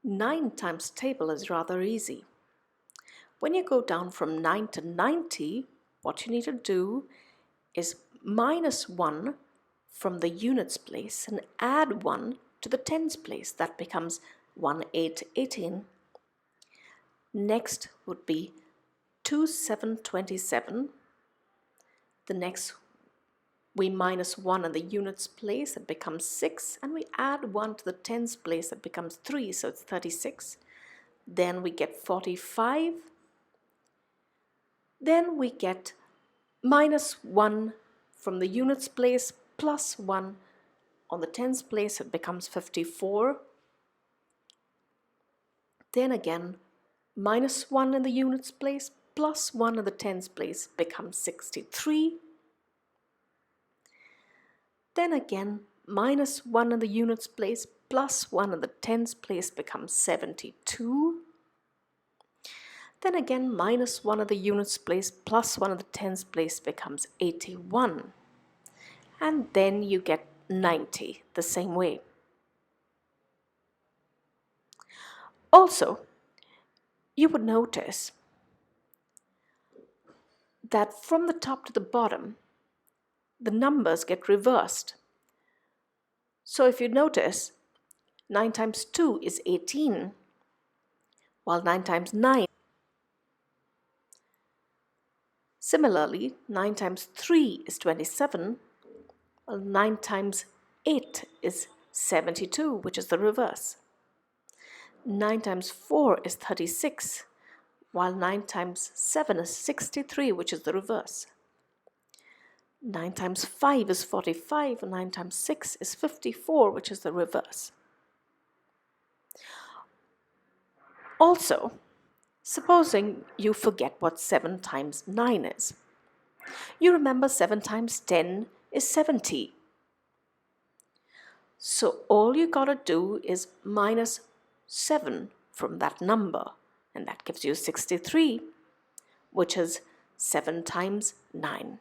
9 times table is rather easy. When you go down from 9 to 90, what you need to do is minus 1 from the units place and add 1 to the tens place. That becomes 1 8 18. Next would be 2 7 27. The next we minus 1 in the units place, it becomes 6, and we add 1 to the tens place, it becomes 3, so it's 36. Then we get 45. Then we get minus 1 from the units place plus 1 on the tens place, it becomes 54. Then again, minus 1 in the units place plus 1 in the tens place becomes 63. Then again, minus 1 in the units place plus 1 in the tens place becomes 72. Then again, minus 1 in the units place plus 1 in the tens place becomes 81. And then you get 90 the same way. Also, you would notice that from the top to the bottom, the numbers get reversed. So if you notice, 9 times 2 is 18, while 9 times 9. Similarly, 9 times 3 is 27, while 9 times 8 is 72, which is the reverse. 9 times 4 is 36, while 9 times 7 is 63, which is the reverse. 9 times 5 is 45, and 9 times 6 is 54, which is the reverse. Also, supposing you forget what 7 times 9 is. You remember 7 times 10 is 70. So all you gotta do is minus 7 from that number, and that gives you 63, which is 7 times 9.